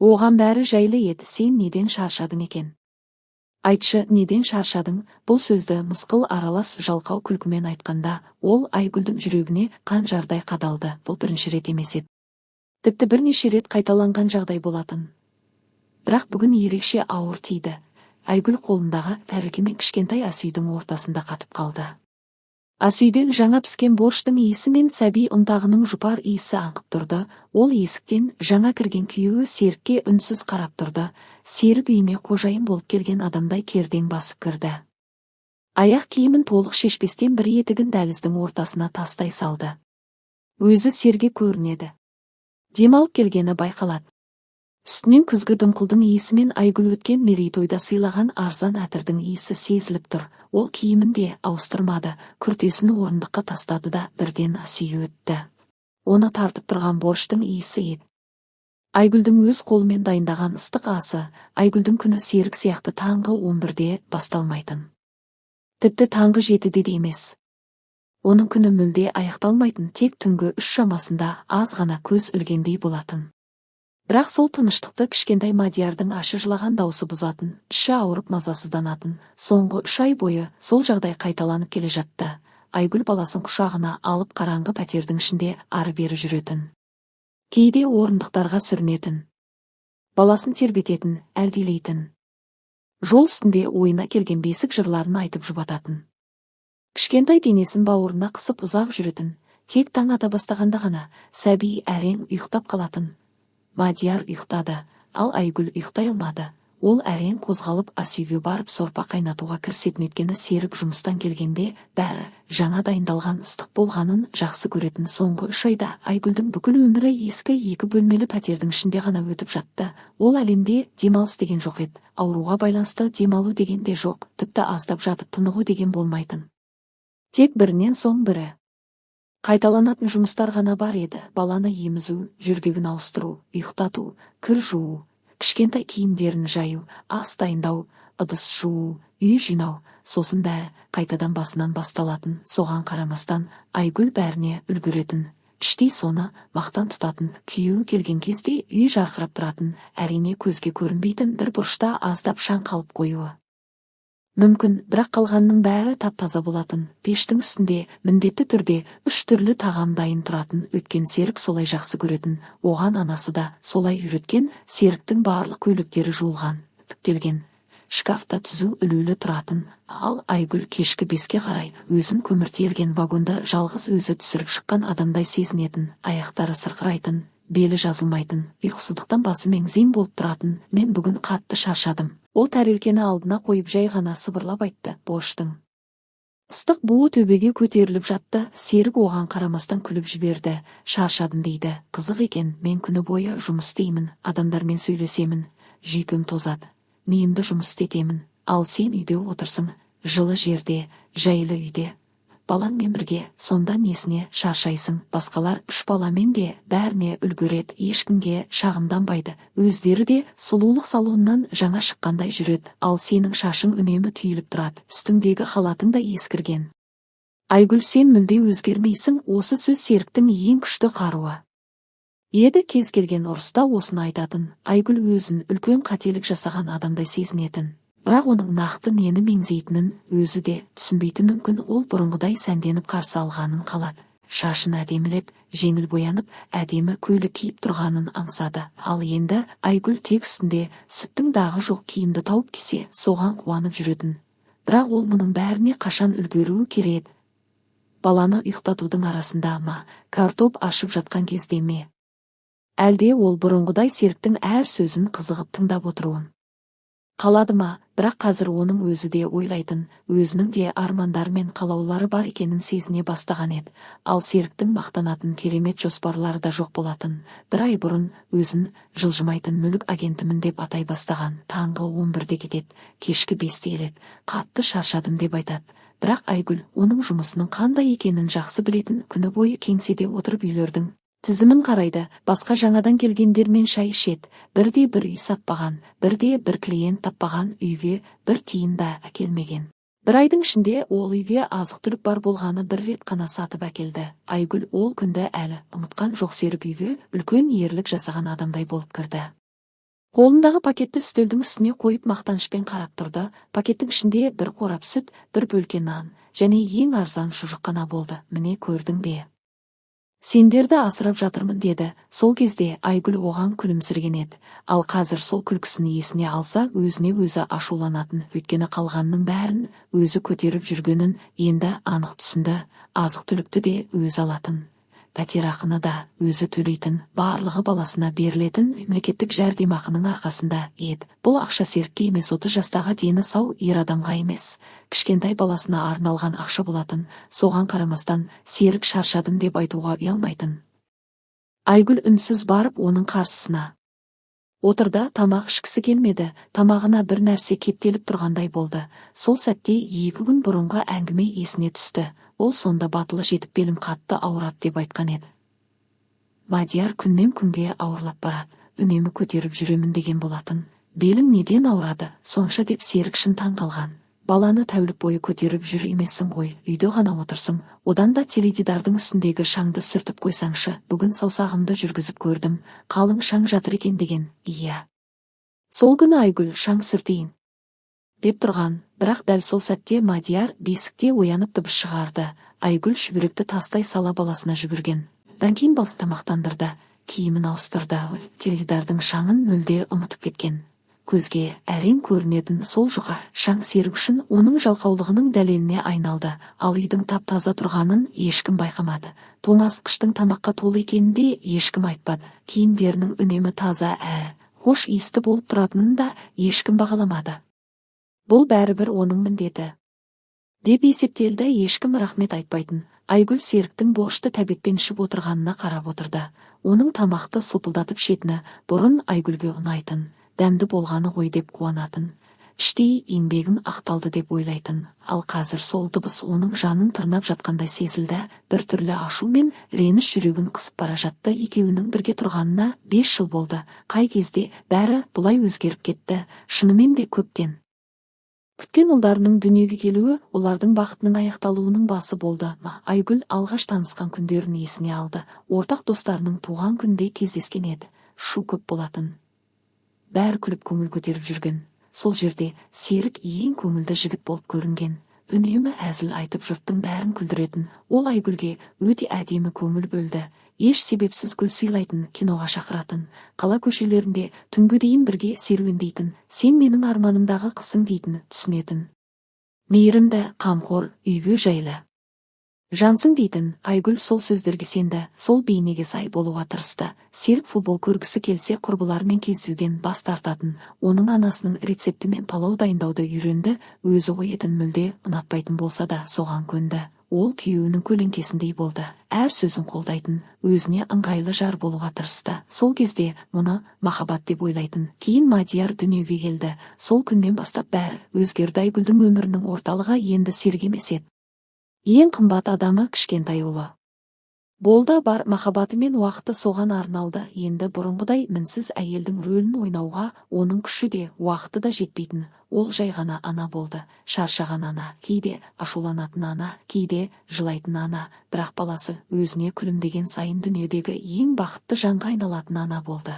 Оған бәрі жайлы еді. Сен неден шаршадың екен? Айтшы, неден шаршадың? Бұл сөзді мысқыл аралас жалқау күлкімен айтқанда, ол Айгүлдің жүрегіне қанжардай қадалды. Бұл бірінші рет емес еді. Тіпті бірнеше рет қайталанған жағдай болатын. Бірақ бүгін ерекше ауыр тиді. Айгүл қолындағы тәрелкемен кішкентай асүйдің ортасында қатып қалды. Асүйден жаңа піскен борщтың иісі мен сәби ұнтағының жұпар иісі аңқып тұрды. Ол есіктен жаңа кірген күйеуі Серікке үнсіз қарап тұрды. Серік үйіне қожайын болып келген адамдай кердең басып кірді. Аяқ киімін толық шешпестен бір етігін дәліздің ортасына тастай салды. Өзі серге көрінеді. Демалып келгені байқалады. Үстінен күзгі дымқылдың иісі мен Айгүл өткен мерейтойда сыйлаған арзан әтірдің иісі сезіліп тұр. Ол киімін де ауыстырмады, күртесін орындыққа тастады да бірден асүйі өтті. Оны тартып тұрған борщтың иісі еді. Айгүлдің өз қолымен дайындаған ыстық асы. Айгүлдің күні Серік сияқты таңғы 11-де басталмайтын. Тіпті таңғы 7-де де емес. Оның күні мүлде аяқталмайтын, тек түнгі 3 шамасында аз ғана көз ілгендей болатын. Бірақ сол тыныштықты кішкентай Мадиярдың ашы жылаған даусы бұзатын, іші ауырып мазасызданатын. Соңғы 3 ай бойы сол жағдай қайталанып келе жатты. Айгүл баласын құшағына алып қараңғы пәтердің ішінде ары-бері жүретін. Кейде орындықтарға сүрінетін. Баласын тербететін, әлдилейтін. Жол үстінде ойына келген бесік жырларын айтып жұбататын. Кішкентай денесін бауырына қысып ұзақ жүретін. Тек таң ата бастағанда ғана сәби әрең ұйықтап қалатын. Мадияр ұйықтады, ал Айгүл ұйықтай алмады. Ол әрең қозғалып асүйге барып сорпа қайнатуға кірісетін. Өйткені Серік жұмыстан келгенде бәрі жаңа дайындалған ыстық болғанын жақсы көретін. Соңғы 3 айда Айгүлдің бүкіл өмірі ескі 2 бөлмелі пәтердің ішінде ғана өтіп жатты. Ол әлемде демалыс деген жоқ еді. Ауруға байланысты демалу деген де жоқ. Тіпті аздап жатып тынығу деген болмайтын. Тек бірінен соң бірі. Қайталанатын жұмыстар ғана бар еді. Баланы емізу, жүргегін ауыстыру, ұйықтату, кір жуу, кішкентай киімдерін жаю, ас дайындау, ыдыс жуу, үй жинау. Сосын бәрі қайтадан басынан басталатын. Соған қарамастан Айгүл бәріне үлгеретін. Іштей соны мақтан тұтатын. Күйеуі келген кезде үй жарқырап тұратын. Әрине көзге көрінбейтін бір бұрышта аздап шаң қалып қоюы мүмкін, бірақ қалғанның бәрі тап-таза болатын. Пештің үстінде міндетті түрде 3 түрлі тағам дайын тұратын. Өткен Серік солай жақсы көретін. Оған анасы да солай үйреткен. Серіктің барлық көйлектері жуылған, тіктелген. Шкафта түзу ілулі тұратын. Ал Айгүл кешкі 5-ке қарай өзін көміртелген вагонда жалғыз өзі түсіріп шыққан адамдай сезінетін. Аяқтары сырқырайтын, белі жазылмайтын, ұйқысыздықтан басы меңзең болып тұратын. Мен бүгін қатты шаршадым. Ол тәрелкені алдына қойып жай ғана сыбырлап айтты. Борщтың ыстық буы төбеге көтеріліп жатты. Серік оған қарамастан күліп жіберді. Шаршадым дейді. Қызық екен, мен күні бойы жұмыс істеймін, адамдармен сөйлесемін, жүйкем тозады, миымды жұмыс істетемін. Ал сен үйде отырсың, жылы жерде, жайлы үйде, балаңмен бірге. Сонда несіне шаршайсың? Басқалар 3 баламен де бәріне үлгереді, ешкімге шағымданбайды. Өздері де сұлулық салонынан жаңа шыққандай жүреді. Ал сенің шашың үнемі түйіліп тұрады, үстіңдегі халатың да ескірген. Айгүл, сен мүлде өзгермейсің. Осы сөз Серіктің ең күшті қаруы еді. Кез келген ұрыста осыны айтатын. Айгүл өзін үлкен қателік жасаған адамдай сезінетін. Бірақ оның нақты нені меңзейтінін өзі де түсінбейтін. Мүмкін ол бұрынғыдай сәнденіп қарсы алғанын қалады. Шашын әдемілеп, жеңіл боянып, әдемі көйлек киіп тұрғанын аңсады. Ал енді Айгүл тек үстінде сүттің дағы жоқ киімді тауып кисе, соған қуанып жүретін. Бірақ ол мұның бәріне қашан үлгеруі керек? Баланы ұйықтатудың арасында ма, картоп ашып жатқан кезде ме? Әлде ол бұрынғыдай Серіктің әр сөзін қызығып тыңдап отыруын қалады ма? Бірақ қазір оның өзі де ойлайтын, өзінің де армандар мен қалаулары бар екенін сезіне бастаған еді. Ал Серіктің мақтанатын керемет жоспарлары да жоқ болатын. 1 ай бұрын өзін жылжымайтын мүлік агентімін деп атай бастаған. Таңғы 11-де кетеді, кешкі 5-те келеді. Қатты шаршадым деп айтады. Бірақ Айгүл оның жұмысының қандай екенін жақсы білетін. Күні бойы кеңседе отырып үйлердің тізімін қарайды. Басқа жаңадан келгендермен шай ішеді. Бірде-бір үй сатпаған, бірде-бір клиент таппаған, үйге 1 тиын да әкелмеген. 1 айдың ішінде ол үйге азық-түлік бар болғаны 1 рет қана сатып әкелді. Айгүл ол күнді әлі ұмытқан жоқ. Серік үйге үлкен ерлік жасаған адамдай болып кірді. Қолындағы пакетті үстелдің үстіне қойып мақтанышпен қарап тұрды. Пакеттің ішінде бір қорап сүт, бір бөлке нан және ең арзан шұжық қана болды. Міне, көрдің бе? Сендерді асырап жатырмын деді. Сол кезде Айгүл оған күлімсіреген еді. Ал қазір сол күлкісін есіне алса, өзіне өзі ашуланатын. Өйткені қалғанның бәрін өзі көтеріп жүргенін енді анық түсінді. Азық-түлікті де өзі алатын, пәтерақыны да өзі төлейтін, барлығы баласына берілетін мемлекеттік жәрдемақының арқасында еді. Бұл ақша Серікке емес, 30 жастағы дені сау ер адамға емес, кішкентай баласына арналған ақша болатын. Соған қарамастан Серік шаршадым деп айтуға ұялмайтын. Айгүл үнсіз барып оның қарсысына отырды. Тамақ ішкісі келмеді. Тамағына бір нәрсе кептеліп тұрғандай болды. Сол сәтте 2 күн бұрынғы әңгіме есіне түсті. Ол сонда батылы жетіп белім қатты ауырады деп айтқан еді. Мадияр күннен күнге ауырлап барады, үнемі көтеріп жүремін деген болатын. Белің неден ауырады сонша деп Серік шын таң қалған. Баланы тәулік бойы көтеріп жүр емессің ғой, үйде ғана отырсың, одан да теледидардың үстіндегі шаңды сүртіп қойсаңшы. Бүгін саусағымды жүргізіп көрдім, қалың шаң жатыр екен деген. Иә. Сол күні Айгүл шаң сүртейін деп тұрған, бірақ дәл сол сәтте Мадияр бесікте оянып дыбыс шығарды. Айгүл шүберекті тастай сала баласына жүгірген. Дан кейін баласы тамақтандырды, киімін ауыстырды. Теледидардың шаңын мүлде ұмытып кеткен. Көзге әрең көрінетін сол жұқа шаң Серік үшін оның жалқаулығының дәлеліне айналды. Ал үйдің тап-таза тұрғанын ешкім байқамады. Тоңазытқыштың тамаққа толы екенін де ешкім айтпады. Киімдерінің үнемі таза, хош иісті болып тұратынын да ешкім бағаламады. Бұл бәрібір оның міндеті деп есептелді. Ешкім рахмет айтпайтын. Айгүл Серіктің борышты тәбетпен ішіп отырғанына қарап отырды. Оның тамақты сылпылдатып шетіні бұрын Айгүлге ұнайтын, дәмді болғаны ғой деп қуанатын, іштей еңбегім ақталды деп ойлайтын. Ал қазір сол дыбыс оның жанын тырнап жатқандай сезілді. бір түрлі ашу мен реніш жүрегін қысып бара жатты. Екеуінің бірге тұрғанына 5 жыл болды. Қай кезде бәрі бұлай өзгеріп кетті. Шынымен де көптен күткен ұлдарының дүниеге келуі олардың бақытының аяқталуының басы болды. Айгүл алғаш танысқан күндерін есіне алды. Ортақ достарының туған күнде кездескен еді. Шу көп болатын. Бәрі күліп көңіл көтеріп жүрген. Сол жерде Серік ең көңілді жігіт болып көрінген. Үнемі әзіл айтып жұрттың бәрін күлдіретін. Ол Айгүлге өте әдемі көңіл бөлді. Еш себепсіз гүл сыйлайтын, киноға шақыратын, қала көшелерінде түнгі дейін бірге серуендейтін, сен менің арманымдағы қысың дейтін, түсінетін. Мейірімді, қамқор, үйге жайлы жансың дейтін. Айгүл сол сөздерге сенді, сол бейнеге сай болуға тырысты. Серік футбол көргісі келсе құрбыларымен кездесуден бас тартатын. Оның анасының рецептімен палау дайындауды үйренді. Өзі қоятын мүлде ұнатпайтын болса да соған көнді. Ол күйеуінің көлеңкесіндей болды. Әр сөзін қолдайтын, өзіне ыңғайлы жар болуға тырысты. Сол кезде мұны махаббат деп ойлайтын. Кейін Мадияр дүниеге келді. Сол күннен бастап бәрі өзгерді. Айгүлдің өмірінің орталығы енді Серік емес еді. Ең қымбат адамы кішкентай ұлы болды. Бар махаббаты мен уақыты соған арналды. Енді бұрынғыдай мінсіз әйелдің рөлін ойнауға оның күші де уақыты да жетпейтін. Ол жай ғана ана болды. Шаршаған ана, кейде ашуланатын ана, кейде жылайтын ана. Бірақ баласы өзіне күлімдеген сайын дүниедегі ең бақытты жанға айналатын ана болды.